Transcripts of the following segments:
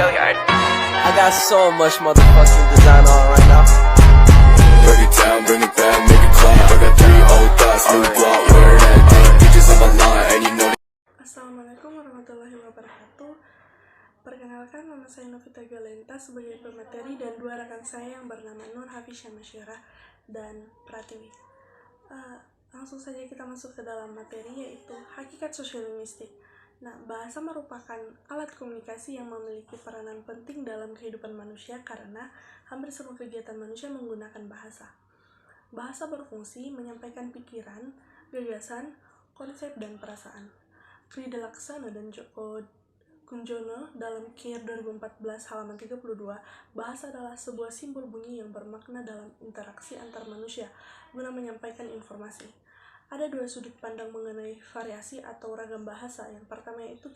I got so much motherfucking design on right now. Break it down, bring it back, make it clap. I got 3 old thoughts, new block, where that day. Bitches on my line, and you know. Assalamualaikum warahmatullahi wabarakatuh. Perkenalkan, nama saya Novita Galenta sebagai pemateri dan dua rekan saya yang bernama Nur Hafisha Masyirah dan Pratiwi. Langsung saja kita masuk ke dalam materi, yaitu hakikat sosiolinguistik. Nah, bahasa merupakan alat komunikasi yang memiliki peranan penting dalam kehidupan manusia karena hampir semua kegiatan manusia menggunakan bahasa. Bahasa berfungsi menyampaikan pikiran, gagasan, konsep, dan perasaan. Krida Laksana dan Joko Kunjono dalam KIR 2014 halaman 32, bahasa adalah sebuah simbol bunyi yang bermakna dalam interaksi antar manusia guna menyampaikan informasi. Ada dua sudut pandang mengenai variasi atau ragam bahasa. Yang pertama yaitu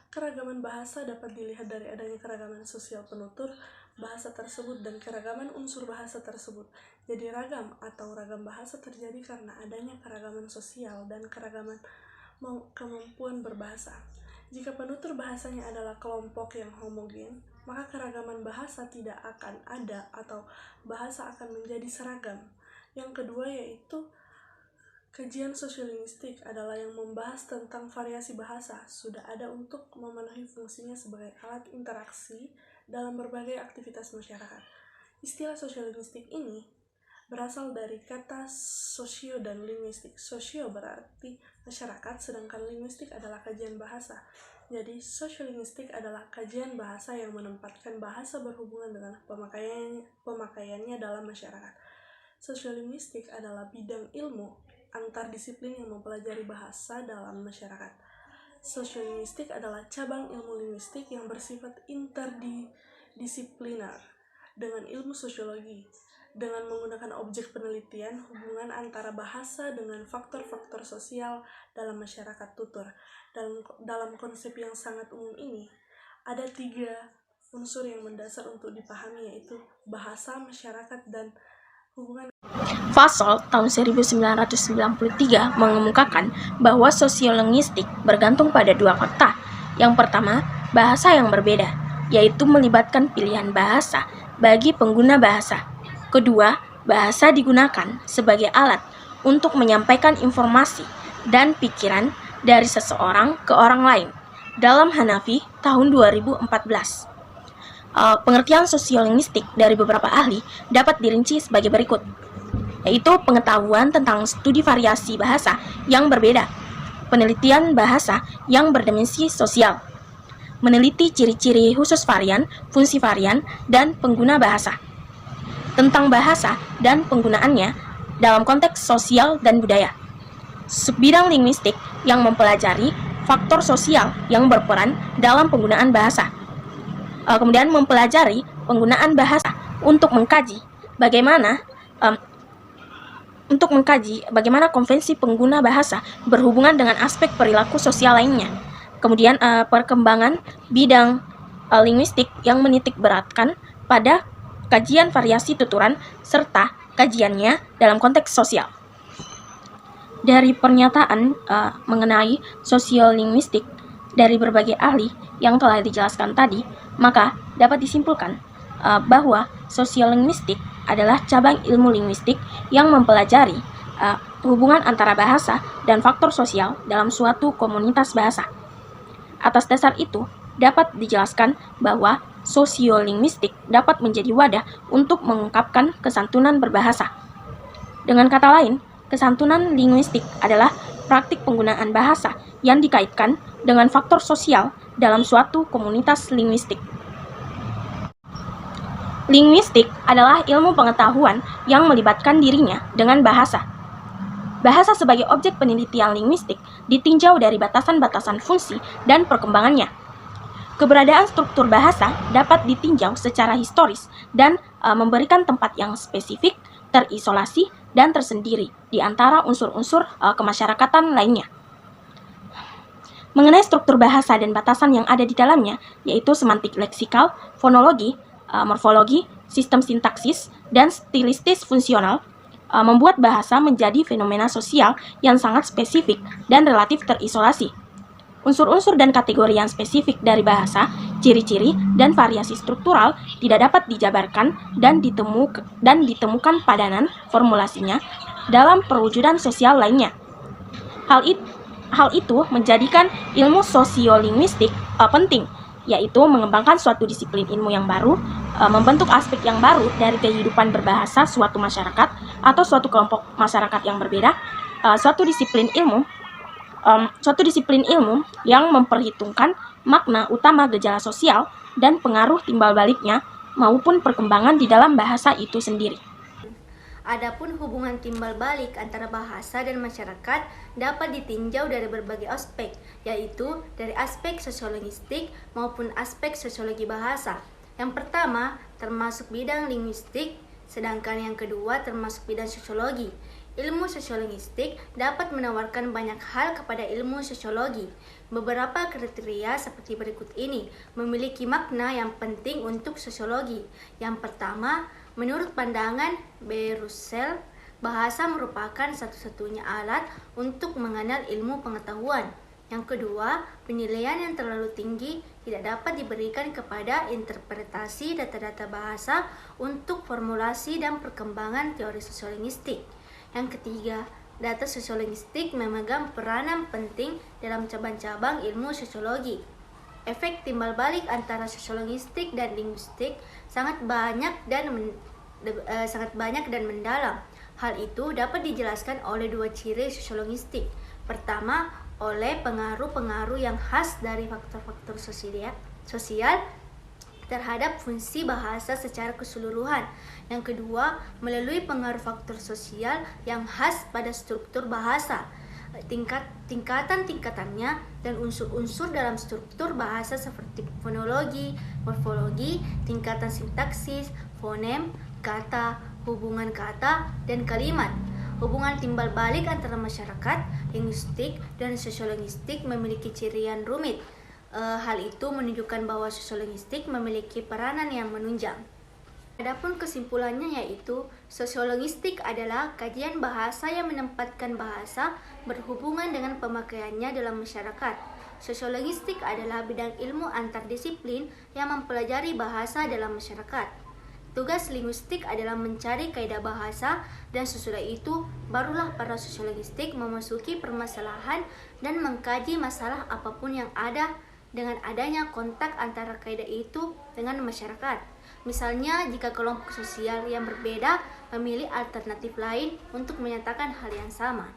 keragaman bahasa dapat dilihat dari adanya keragaman sosial penutur bahasa tersebut dan keragaman unsur bahasa tersebut. Jadi ragam atau ragam bahasa terjadi karena adanya keragaman sosial dan keragaman kemampuan berbahasa. Jika penutur bahasanya adalah kelompok yang homogen, maka keragaman bahasa tidak akan ada atau bahasa akan menjadi seragam. Yang kedua yaitu kajian sosiolinguistik adalah yang membahas tentang variasi bahasa, sudah ada untuk memenuhi fungsinya sebagai alat interaksi dalam berbagai aktivitas masyarakat. Istilah sosiolinguistik ini berasal dari kata sosio dan linguistik. Sosio berarti masyarakat, sedangkan linguistik adalah kajian bahasa. Jadi, sosiolinguistik adalah kajian bahasa yang menempatkan bahasa berhubungan dengan pemakaiannya dalam masyarakat. Sosiolinguistik adalah bidang ilmu antar disiplin yang mempelajari bahasa dalam masyarakat. Sosiolinguistik adalah cabang ilmu linguistik yang bersifat interdisipliner dengan ilmu sosiologi, dengan menggunakan objek penelitian hubungan antara bahasa dengan faktor-faktor sosial dalam masyarakat tutur. Dalam konsep yang sangat umum ini, ada 3 unsur yang mendasar untuk dipahami, yaitu bahasa, masyarakat, dan hubungan. Fasol tahun 1993 mengemukakan bahwa sosiolinguistik bergantung pada 2 fakta. Yang pertama, bahasa yang berbeda, yaitu melibatkan pilihan bahasa bagi pengguna bahasa. Kedua, bahasa digunakan sebagai alat untuk menyampaikan informasi dan pikiran dari seseorang ke orang lain. Dalam Hanafi tahun 2014. Pengertian sosiolinguistik dari beberapa ahli dapat dirinci sebagai berikut, yaitu pengetahuan tentang studi variasi bahasa yang berbeda, penelitian bahasa yang berdimensi sosial, meneliti ciri-ciri khusus varian, fungsi varian, dan pengguna bahasa, tentang bahasa dan penggunaannya dalam konteks sosial dan budaya. Subbidang linguistik yang mempelajari faktor sosial yang berperan dalam penggunaan bahasa. Kemudian mempelajari penggunaan bahasa untuk mengkaji bagaimana konvensi pengguna bahasa berhubungan dengan aspek perilaku sosial lainnya. Kemudian perkembangan bidang linguistik yang menitik beratkan pada kajian variasi tuturan serta kajiannya dalam konteks sosial. Dari pernyataan mengenai sosiolinguistik dari berbagai ahli yang telah dijelaskan tadi, maka dapat disimpulkan bahwa sosiolinguistik adalah cabang ilmu linguistik yang mempelajari hubungan antara bahasa dan faktor sosial dalam suatu komunitas bahasa. Atas dasar itu, dapat dijelaskan bahwa sosiolinguistik dapat menjadi wadah untuk mengungkapkan kesantunan berbahasa. Dengan kata lain, kesantunan linguistik adalah praktik penggunaan bahasa yang dikaitkan dengan faktor sosial dalam suatu komunitas linguistik. Linguistik adalah ilmu pengetahuan yang melibatkan dirinya dengan bahasa. Bahasa sebagai objek penelitian linguistik ditinjau dari batasan-batasan fungsi dan perkembangannya. Keberadaan struktur bahasa dapat ditinjau secara historis dan memberikan tempat yang spesifik, terisolasi, dan tersendiri di antara unsur-unsur kemasyarakatan lainnya. Mengenai struktur bahasa dan batasan yang ada di dalamnya, yaitu semantik leksikal, fonologi, morfologi, sistem sintaksis, dan stilistis fungsional, membuat bahasa menjadi fenomena sosial yang sangat spesifik dan relatif terisolasi. Unsur-unsur dan kategori yang spesifik dari bahasa, ciri-ciri, dan variasi struktural tidak dapat dijabarkan dan ditemukan padanan formulasinya dalam perwujudan sosial lainnya. Hal itu menjadikan ilmu sosiolinguistik penting, yaitu mengembangkan suatu disiplin ilmu yang baru, membentuk aspek yang baru dari kehidupan berbahasa suatu masyarakat atau suatu kelompok masyarakat yang berbeda, suatu disiplin ilmu yang memperhitungkan makna utama gejala sosial dan pengaruh timbal baliknya maupun perkembangan di dalam bahasa itu sendiri. Adapun hubungan timbal balik antara bahasa dan masyarakat dapat ditinjau dari berbagai aspek, yaitu dari aspek sosiolinguistik maupun aspek sosiologi bahasa. Yang pertama termasuk bidang linguistik, sedangkan yang kedua termasuk bidang sosiologi. Ilmu sosiolinguistik dapat menawarkan banyak hal kepada ilmu sosiologi. Beberapa kriteria seperti berikut ini memiliki makna yang penting untuk sosiologi. Yang pertama, menurut pandangan B. Russell, bahasa merupakan satu-satunya alat untuk mengenal ilmu pengetahuan. Yang kedua, penilaian yang terlalu tinggi tidak dapat diberikan kepada interpretasi data-data bahasa untuk formulasi dan perkembangan teori sosiolinguistik. Yang ketiga, data sosiolinguistik memegang peranan penting dalam cabang-cabang ilmu sosiologi. Efek timbal balik antara sosiolinguistik dan linguistik sangat banyak dan mendalam. Hal itu dapat dijelaskan oleh dua ciri sosiolinguistik. Pertama, oleh pengaruh-pengaruh yang khas dari faktor-faktor sosial terhadap fungsi bahasa secara keseluruhan. Yang kedua, melalui pengaruh faktor sosial yang khas pada struktur bahasa, tingkatan-tingkatannya dan unsur-unsur dalam struktur bahasa seperti fonologi, morfologi, tingkatan sintaksis, fonem, kata, hubungan kata, dan kalimat. Hubungan timbal balik antara masyarakat, linguistik, dan sosiolinguistik memiliki ciri yang rumit. Hal itu menunjukkan bahwa sosiolinguistik memiliki peranan yang menunjang. Adapun kesimpulannya yaitu, sosiolinguistik adalah kajian bahasa yang menempatkan bahasa berhubungan dengan pemakaiannya dalam masyarakat. Sosiolinguistik adalah bidang ilmu antardisiplin yang mempelajari bahasa dalam masyarakat. Tugas linguistik adalah mencari kaidah bahasa, dan sesudah itu barulah para sosiolinguistik memasuki permasalahan dan mengkaji masalah apapun yang ada dengan adanya kontak antara kaidah itu dengan masyarakat. Misalnya, jika kelompok sosial yang berbeda memilih alternatif lain untuk menyatakan hal yang sama.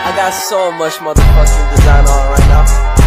I got so much motherfucking design on right now.